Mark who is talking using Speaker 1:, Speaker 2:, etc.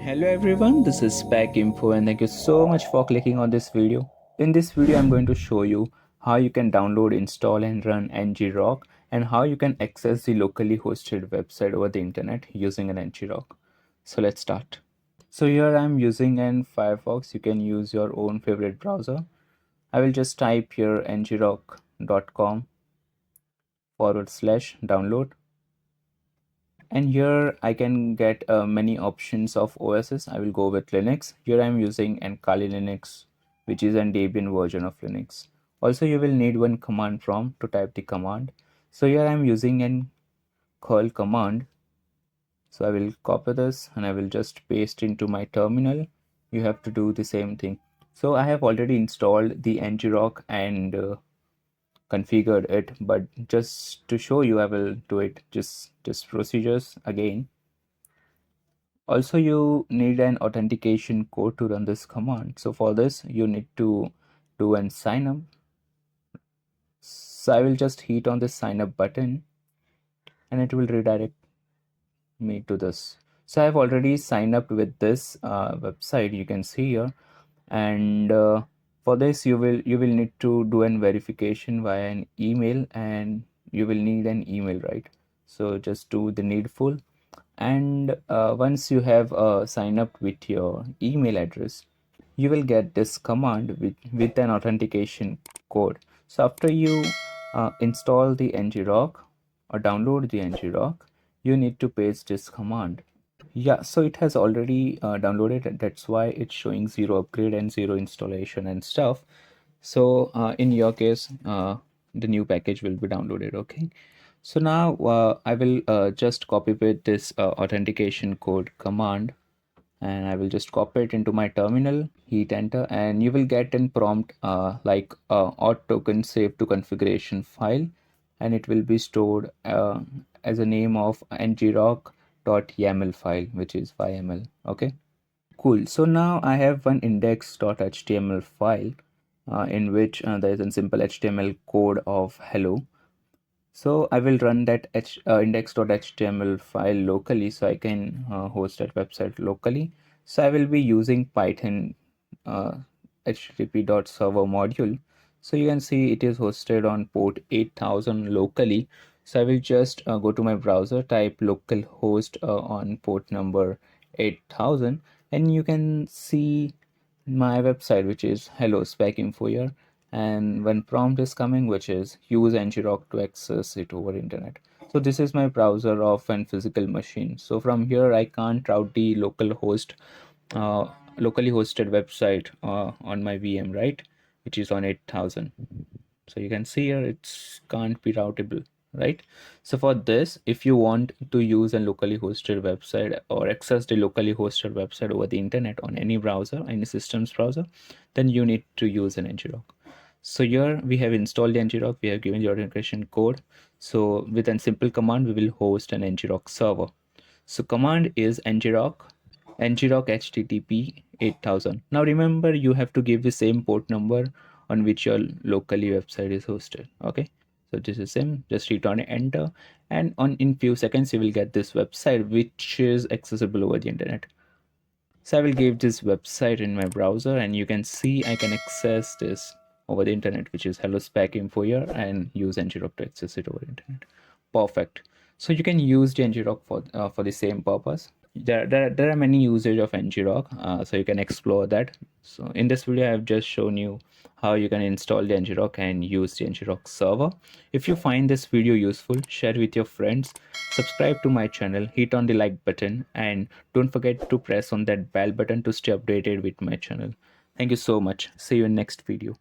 Speaker 1: Hello everyone, this is SpecInfo and thank you so much for clicking on this video. In this video, I'm going to show you how you can download, install and run ngrok and how you can access the locally hosted website over the internet using an ngrok. So let's start. So here I'm using an Firefox. You can use your own favorite browser. I will just type here ngrok.com/download. And here I can get many options of OSs. I will go with Linux. Here I'm using an Kali Linux, which is an Debian version of Linux. Also, you will need one command prompt to type the command. So here I'm using an curl command. So I will copy this and I will just paste into my terminal. You have to do the same thing. So I have already installed the ngrok and configured it, but just to show you I will do it just procedures again. Also, you need an authentication code to run this command. So for this you need to do an sign up. So I will just hit on this sign up button and it will redirect me to this. So I have already signed up with this website, you can see here. And for this you will need to do an verification via an email, and you will need an email, right? So just do the needful. And once you have signed up with your email address, you will get this command with an authentication code. So after you install the ngrok or download the ngrok, you need to paste this command. Yeah, so it has already downloaded. That's why it's showing 0 upgrade and 0 installation and stuff. So in your case, the new package will be downloaded. Okay, so now I will just copy paste this authentication code command, and I will just copy it into my terminal, hit enter, and you will get a prompt like auth token saved to configuration file, and it will be stored as a name of ngrok.yaml file, which is yml. Okay, cool. So now I have one index.html file in which there is a simple HTML code of hello. So I will run that index.html file locally, so I can host that website locally. So I will be using Python http.server module. So you can see it is hosted on port 8000 locally. So I will just go to my browser, type localhost on port number 8000, and you can see my website, which is hello SpecInfo here, and one prompt is coming which is use ngrok to access it over internet. So this is my browser of an physical machine. So from here I can't route the uh, locally hosted website on my VM, right, which is on 8000. So you can see here it's can't be routable, right? So for this, if you want to use a locally hosted website or access the locally hosted website over the internet on any browser, any system's browser, then you need to use an ngrok. So here we have installed the ngrok, we have given the authentication code. So with a simple command we will host an ngrok server. So command is ngrok http 8000. Now remember, you have to give the same port number on which your locally website is hosted. Okay, so this is same, just hit on enter, and in few seconds you will get this website which is accessible over the internet. So I will give this website in my browser, and you can see I can access this over the internet, which is hello SpecInfo here, and use ngrok to access it over the internet. Perfect. So you can use the ngrok for the same purpose. There are many usage of ngrok, so you can explore that. So in this video I have just shown you how you can install the ngrok and use the ngrok server. If you find this video useful, share with your friends, subscribe to my channel, hit on the like button, and don't forget to press on that bell button to stay updated with my channel. Thank you so much. See you in next video.